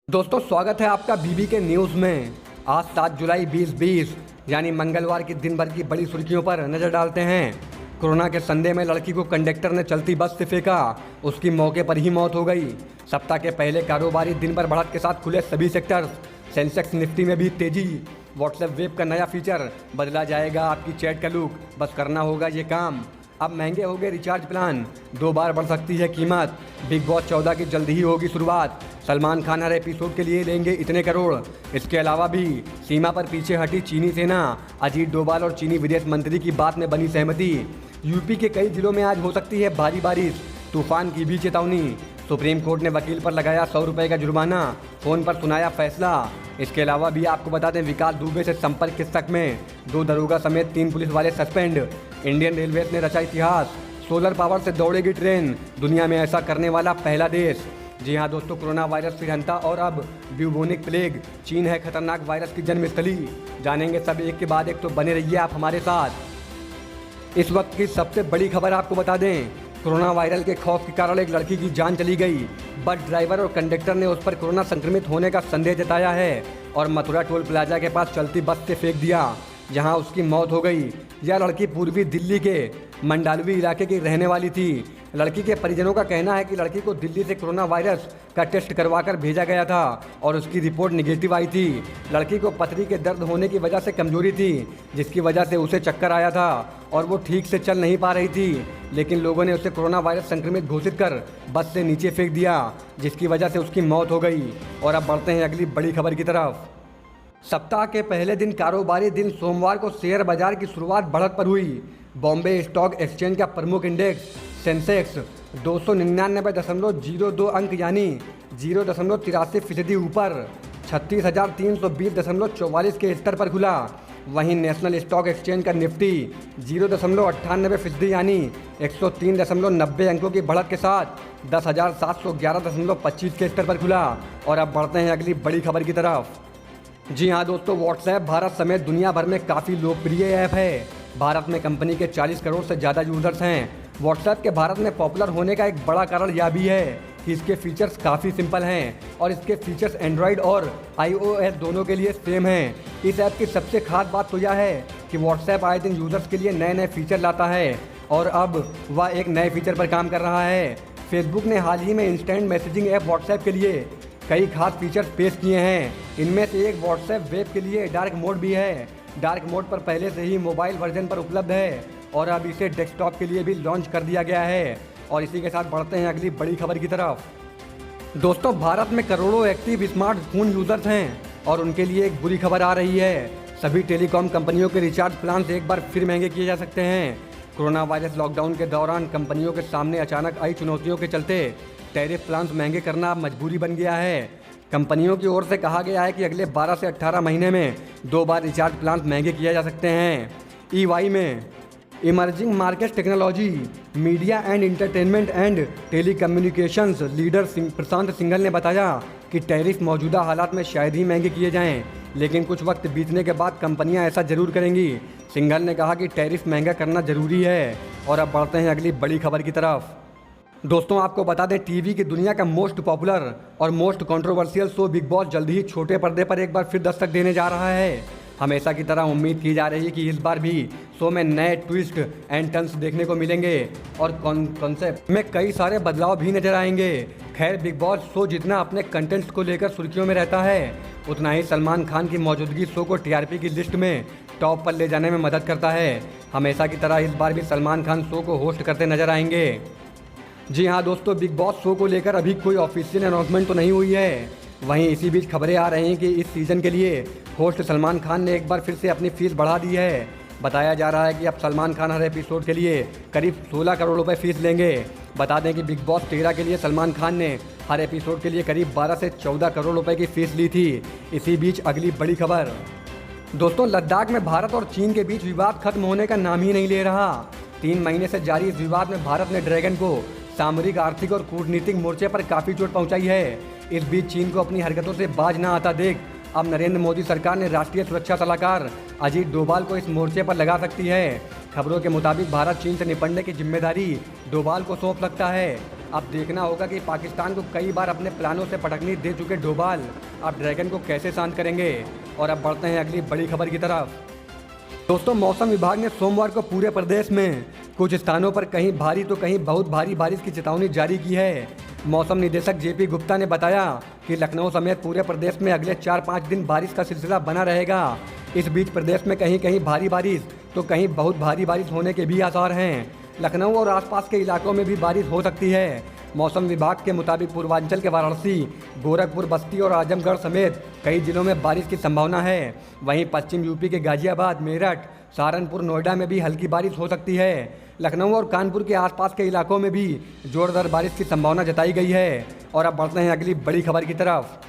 दोस्तों स्वागत है आपका बीबी के न्यूज़ में। आज 7 जुलाई 2020 यानी मंगलवार की दिन भर की बड़ी सुर्खियों पर नज़र डालते हैं। कोरोना के संदेह में लड़की को कंडक्टर ने चलती बस से फेंका, उसकी मौके पर ही मौत हो गई। सप्ताह के पहले कारोबारी दिन भर बढ़त के साथ खुले सभी सेक्टर्स। सेंसेक्स निफ्टी में भी तेजी। व्हाट्सएप वेब का नया फीचर, बदला जाएगा आपकी चैट का लुक, बस करना होगा ये काम। अब महंगे हो गए रिचार्ज प्लान, 2 बार बढ़ सकती है कीमत। बिग बॉस 14 की जल्द ही होगी शुरुआत। सलमान खान हर एपिसोड के लिए लेंगे इतने करोड़। इसके अलावा भी सीमा पर पीछे हटी चीनी सेना। अजीत डोभाल और चीनी विदेश मंत्री की बात में बनी सहमति। यूपी के कई जिलों में आज हो सकती है भारी बारिश, तूफान की भी चेतावनी। सुप्रीम कोर्ट ने वकील पर लगाया 100 रुपये का जुर्माना, फोन पर सुनाया फैसला। इसके अलावा भी आपको बता दें, विकास दुबे से संपर्क के शक में 2 दरोगा समेत 3 पुलिस वाले सस्पेंड। इंडियन रेलवे ने रचा इतिहास, सोलर पावर से दौड़ेगी ट्रेन, दुनिया में ऐसा करने वाला पहला देश। जी हाँ दोस्तों, कोरोना वायरस फिर हंता और अब ब्यूबोनिक प्लेग। चीन है खतरनाक वायरस की जन्मस्थली। जानेंगे सब एक के बाद एक, तो बने रहिए आप हमारे साथ। इस वक्त की सबसे बड़ी खबर आपको बता दें, कोरोना वायरस के खौफ के कारण एक लड़की की जान चली गई। बस ड्राइवर और कंडक्टर ने उस पर कोरोना संक्रमित होने का संदेह जताया है और मथुरा टोल प्लाजा के पास चलती बस से फेंक दिया, जहां उसकी मौत हो गई। यह लड़की पूर्वी दिल्ली के मंडालवी इलाके की रहने वाली थी। लड़की के परिजनों का कहना है कि लड़की को दिल्ली से कोरोना वायरस का टेस्ट करवाकर भेजा गया था और उसकी रिपोर्ट निगेटिव आई थी। लड़की को पथरी के दर्द होने की वजह से कमजोरी थी, जिसकी वजह से उसे चक्कर आया था और वो ठीक से चल नहीं पा रही थी। लेकिन लोगों ने उसे कोरोना वायरस संक्रमित घोषित कर बस से नीचे फेंक दिया, जिसकी वजह से उसकी मौत हो गई। और अब बढ़ते हैं अगली बड़ी खबर की तरफ। सप्ताह के पहले दिन कारोबारी दिन सोमवार को शेयर बाजार की शुरुआत बढ़त पर हुई। बॉम्बे स्टॉक एक्सचेंज का प्रमुख इंडेक्स सेंसेक्स 299.02 अंक यानी 0.83% ऊपर 36,320.44 के स्तर पर खुला। वहीं नेशनल स्टॉक एक्सचेंज का निफ्टी 0.98% यानी 103.90 अंकों की बढ़त के साथ 10,711.25 के स्तर पर खुला। और अब बढ़ते हैं अगली बड़ी खबर की तरफ। जी हाँ दोस्तों, व्हाट्सएप भारत समेत दुनिया भर में काफ़ी लोकप्रिय ऐप है। भारत में कंपनी के 40 करोड़ से ज़्यादा यूजर्स हैं। व्हाट्सएप के भारत में पॉपुलर होने का एक बड़ा कारण यह भी है कि इसके फीचर्स काफ़ी सिंपल हैं और इसके फीचर्स एंड्रॉयड और iOS दोनों के लिए सेम हैं। इस ऐप की सबसे खास बात तो यह है कि व्हाट्सएप आए दिन यूजर्स के लिए नए नए फीचर लाता है और अब वह एक नए फीचर पर काम कर रहा है। फेसबुक ने हाल ही में इंस्टेंट मैसेजिंग ऐप व्हाट्सएप के लिए कई खास फीचर्स पेश किए हैं। इनमें से एक व्हाट्सएप वेब के लिए डार्क मोड भी है। डार्क मोड पर पहले से ही मोबाइल वर्जन पर उपलब्ध है और अब इसे डेस्कटॉप के लिए भी लॉन्च कर दिया गया है। और इसी के साथ बढ़ते हैं अगली बड़ी खबर की तरफ। दोस्तों, भारत में करोड़ों एक्टिव स्मार्टफोन यूजर्स हैं और उनके लिए एक बुरी खबर आ रही है। सभी टेलीकॉम कंपनियों के रिचार्ज प्लान एक बार फिर महंगे किए जा सकते हैं। कोरोना वायरस लॉकडाउन के दौरान कंपनियों के सामने अचानक आई चुनौतियों के चलते टैरिफ प्लान महंगे करना अब मजबूरी बन गया है। कंपनियों की ओर से कहा गया है कि अगले 12 से 18 महीने में 2 बार रिचार्ज प्लान महंगे किए जा सकते हैं। EY में emerging market technology, media and entertainment and telecommunications leader Prashant Singhal ने बताया कि टैरिफ मौजूदा हालात में शायद ही महंगे किए जाएं, लेकिन कुछ वक्त बीतने के बाद कंपनियां ऐसा जरूर करेंगी। सिंघल ने कहा कि टैरिफ महंगा करना जरूरी है। और अब बढ़ते हैं अगली बड़ी खबर की तरफ। दोस्तों, आपको बता दें, टीवी की दुनिया का मोस्ट पॉपुलर और most controversial show big boss जल्द ही छोटे पर्दे पर एक बार फिर दस्तक देने जा रहा है। हमेशा की तरह उम्मीद की जा रही है कि इस बार भी शो में नए ट्विस्ट एंड टर्न्स देखने को मिलेंगे और कॉन्सेप्ट में कई सारे बदलाव भी नजर आएंगे। खैर, बिग बॉस शो जितना अपने कंटेंट्स को लेकर सुर्खियों में रहता है, उतना ही सलमान खान की मौजूदगी शो को TRP की लिस्ट में टॉप पर ले जाने में मदद करता है। हमेशा की तरह इस बार भी सलमान खान शो को होस्ट करते नजर आएंगे। जी हाँ दोस्तों, बिग बॉस शो को लेकर अभी कोई ऑफिशियल अनाउंसमेंट तो नहीं हुई है। वहीं इसी बीच खबरें आ रही हैं कि इस सीज़न के लिए होस्ट सलमान खान ने एक बार फिर से अपनी फीस बढ़ा दी है। बताया जा रहा है कि अब सलमान खान हर एपिसोड के लिए करीब 16 करोड़ रुपए फीस लेंगे। बता दें कि बिग बॉस 13 के लिए सलमान खान ने हर एपिसोड के लिए करीब 12 से 14 करोड़ रुपए की फीस ली थी। इसी बीच अगली बड़ी खबर। दोस्तों, लद्दाख में भारत और चीन के बीच विवाद खत्म होने का नाम ही नहीं ले रहा। 3 महीने से जारी इस विवाद में भारत ने ड्रैगन को सामरिक, आर्थिक और कूटनीतिक मोर्चे पर काफ़ी चोट पहुंचाई है। इस बीच चीन को अपनी हरकतों से बाज ना आता देख अब नरेंद्र मोदी सरकार ने राष्ट्रीय सुरक्षा सलाहकार अजीत डोभाल को इस मोर्चे पर लगा सकती है। खबरों के मुताबिक भारत चीन से निपटने की जिम्मेदारी डोभाल को सौंप सकता है। अब देखना होगा कि पाकिस्तान को कई बार अपने प्लानों से पटकनी दे चुके डोभाल अब ड्रैगन को कैसे शांत करेंगे। और अब बढ़ते हैं अगली बड़ी खबर की तरफ। दोस्तों, मौसम विभाग ने सोमवार को पूरे प्रदेश में कुछ स्थानों पर कहीं भारी तो कहीं बहुत भारी बारिश की चेतावनी जारी की है। मौसम निदेशक जेपी गुप्ता ने बताया कि लखनऊ समेत पूरे प्रदेश में अगले 4-5 दिन बारिश का सिलसिला बना रहेगा। इस बीच प्रदेश में कहीं कहीं भारी बारिश तो कहीं बहुत भारी बारिश होने के भी आसार हैं। लखनऊ और आसपास के इलाकों में भी बारिश हो सकती है। मौसम विभाग के मुताबिक पूर्वांचल के वाराणसी, गोरखपुर, बस्ती और आजमगढ़ समेत कई जिलों में बारिश की संभावना है। वहीं पश्चिम यूपी के गाजियाबाद, मेरठ, सहारनपुर, नोएडा में भी हल्की बारिश हो सकती है। लखनऊ और कानपुर के आसपास के इलाकों में भी जोरदार बारिश की संभावना जताई गई है। और अब बढ़ते हैं अगली बड़ी खबर की तरफ।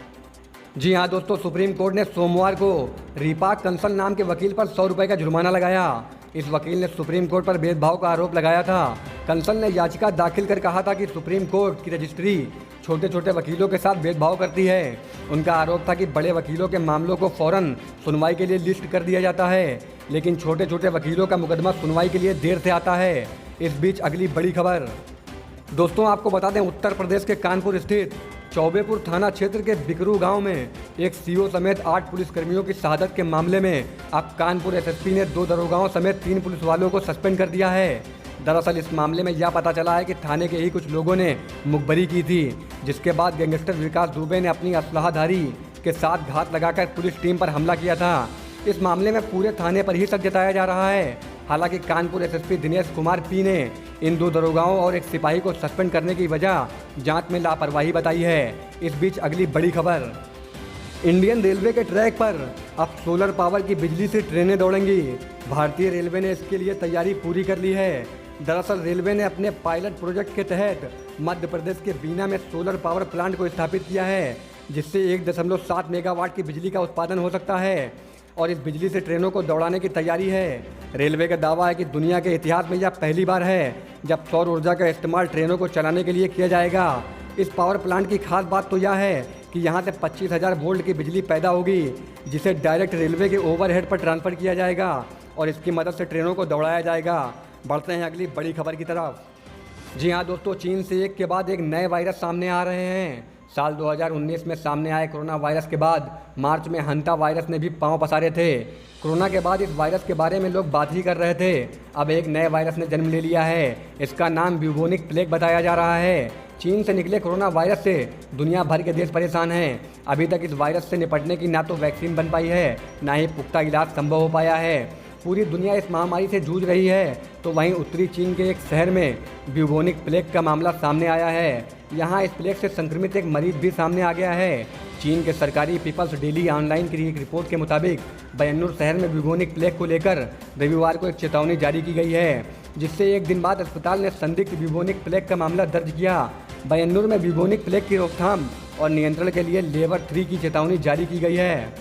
जी हाँ दोस्तों, सुप्रीम कोर्ट ने सोमवार को रिपाक कंसल नाम के वकील पर 100 रुपये का जुर्माना लगाया। इस वकील ने सुप्रीम कोर्ट पर भेदभाव का आरोप लगाया था। कंसल ने याचिका दाखिल कर कहा था कि सुप्रीम कोर्ट की रजिस्ट्री छोटे छोटे वकीलों के साथ भेदभाव करती है। उनका आरोप था कि बड़े वकीलों के मामलों को फौरन सुनवाई के लिए लिस्ट कर दिया जाता है, लेकिन छोटे छोटे वकीलों का मुकदमा सुनवाई के लिए देर से आता है। इस बीच अगली बड़ी खबर। दोस्तों, आपको बता दें, उत्तर प्रदेश के कानपुर स्थित चौबेपुर थाना क्षेत्र के बिकरू गांव में एक सीओ समेत 8 पुलिसकर्मियों की शहादत के मामले में अब कानपुर एसएसपी ने 2 दरोगाओं समेत 3 पुलिस वालों को सस्पेंड कर दिया है। दरअसल इस मामले में यह पता चला है कि थाने के ही कुछ लोगों ने मुखबरी की थी, जिसके बाद गैंगस्टर विकास दुबे ने अपनी असलाहधारी के साथ घात लगाकर पुलिस टीम पर हमला किया था। इस मामले में पूरे थाने पर ही शक जताया जा रहा है। हालांकि कानपुर एसएसपी दिनेश कुमार पी ने इन 2 दरोगाओं और एक सिपाही को सस्पेंड करने की वजह जांच में लापरवाही बताई है। इस बीच अगली बड़ी खबर। इंडियन रेलवे के ट्रैक पर अब सोलर पावर की बिजली से ट्रेनें दौड़ेंगी। भारतीय रेलवे ने इसके लिए तैयारी पूरी कर ली है। दरअसल रेलवे ने अपने पायलट प्रोजेक्ट के तहत मध्य प्रदेश के बीना में सोलर पावर प्लांट को स्थापित किया है, जिससे 1.7 मेगावाट की बिजली का उत्पादन हो सकता है और इस बिजली से ट्रेनों को दौड़ाने की तैयारी है। रेलवे का दावा है कि दुनिया के इतिहास में यह पहली बार है जब सौर ऊर्जा का इस्तेमाल ट्रेनों को चलाने के लिए किया जाएगा। इस पावर प्लांट की खास बात तो यह है कि यहाँ से 25,000 वोल्ट की बिजली पैदा होगी, जिसे डायरेक्ट रेलवे के ओवरहेड पर ट्रांसफ़र किया जाएगा और इसकी मदद से ट्रेनों को दौड़ाया जाएगा। बढ़ते हैं अगली बड़ी खबर की तरफ। जी हाँ दोस्तों, चीन से एक के बाद एक नए वायरस सामने आ रहे हैं। साल 2019 में सामने आए कोरोना वायरस के बाद मार्च में हंता वायरस ने भी पांव पसारे थे। कोरोना के बाद इस वायरस के बारे में लोग बात ही कर रहे थे। अब एक नए वायरस ने जन्म ले लिया है। इसका नाम ब्यूबोनिक प्लेग बताया जा रहा है। चीन से निकले कोरोना वायरस से दुनिया भर के देश परेशान हैं। अभी तक इस वायरस से निपटने की ना तो वैक्सीन बन पाई है, ना ही पुख्ता इलाज संभव हो पाया है। पूरी दुनिया इस महामारी से जूझ रही है, तो वहीं उत्तरी चीन के एक शहर में ब्यूबोनिक प्लेग का मामला सामने आया है। यहाँ इस प्लेग से संक्रमित एक मरीज भी सामने आ गया है। चीन के सरकारी पीपल्स डेली ऑनलाइन की एक रिपोर्ट के मुताबिक बयन्नुर शहर में ब्यूबोनिक प्लेग को लेकर रविवार को एक चेतावनी जारी की गई है, जिससे एक दिन बाद अस्पताल ने संदिग्ध ब्यूबोनिक प्लेग का मामला दर्ज किया। बयन्नुर में ब्यूबोनिक प्लेग की रोकथाम और नियंत्रण के लिए लेवल 3 की चेतावनी जारी की गई है।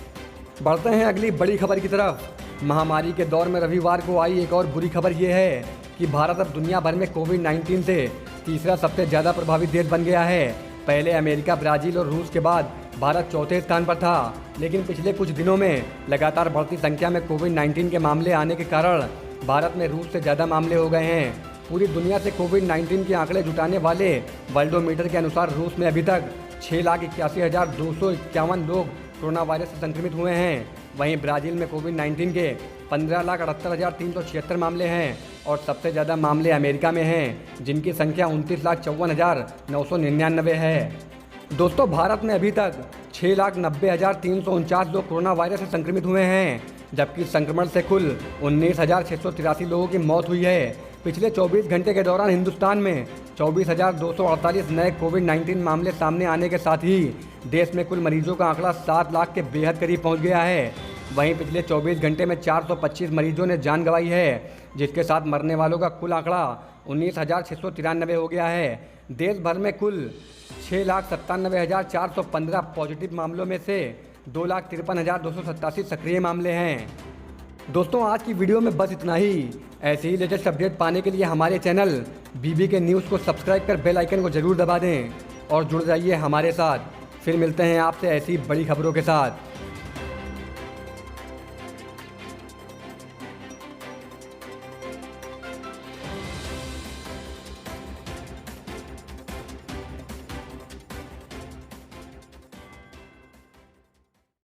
बढ़ते हैं अगली बड़ी खबर की तरफ। महामारी के दौर में रविवार को आई एक और बुरी खबर ये है कि भारत अब दुनिया भर में कोविड-19 से तीसरा सबसे ज़्यादा प्रभावित देश बन गया है। पहले अमेरिका, ब्राज़ील और रूस के बाद भारत चौथे स्थान पर था, लेकिन पिछले कुछ दिनों में लगातार बढ़ती संख्या में कोविड-19 के मामले आने के कारण भारत में रूस से ज़्यादा मामले हो गए हैं। पूरी दुनिया से कोविड-19 के आंकड़े जुटाने वाले वर्ल्डोमीटर के अनुसार रूस में अभी तक 6,81,251 लोग कोरोना वायरस से संक्रमित हुए हैं। वहीं ब्राज़ील में कोविड-19 के 15,78,376 मामले हैं और सबसे ज़्यादा मामले अमेरिका में हैं, जिनकी संख्या 29,54,999 है। दोस्तों, भारत में अभी तक 6,90,349 लोग कोरोना वायरस से संक्रमित हुए हैं, जबकि संक्रमण से कुल 19,683 लोगों की मौत हुई है। पिछले 24 घंटे के दौरान हिंदुस्तान में 24,248 नए कोविड-19 मामले सामने आने के साथ ही देश में कुल मरीजों का आंकड़ा 7 लाख के बेहद करीब पहुंच गया है। वहीं पिछले 24 घंटे में 425 मरीजों ने जान गंवाई है, जिसके साथ मरने वालों का कुल आंकड़ा 19,693 हो गया है। देश भर में कुल 6,97,415 पॉजिटिव मामलों में से 2,53,287 सक्रिय मामले हैं। दोस्तों, आज की वीडियो में बस इतना ही। ऐसे ही लेटेस्ट अपडेट पाने के लिए हमारे चैनल BBK न्यूज़ को सब्सक्राइब कर बेल आइकन को ज़रूर दबा दें और जुड़ जाइए हमारे साथ। फिर मिलते हैं आपसे ऐसी बड़ी खबरों के साथ।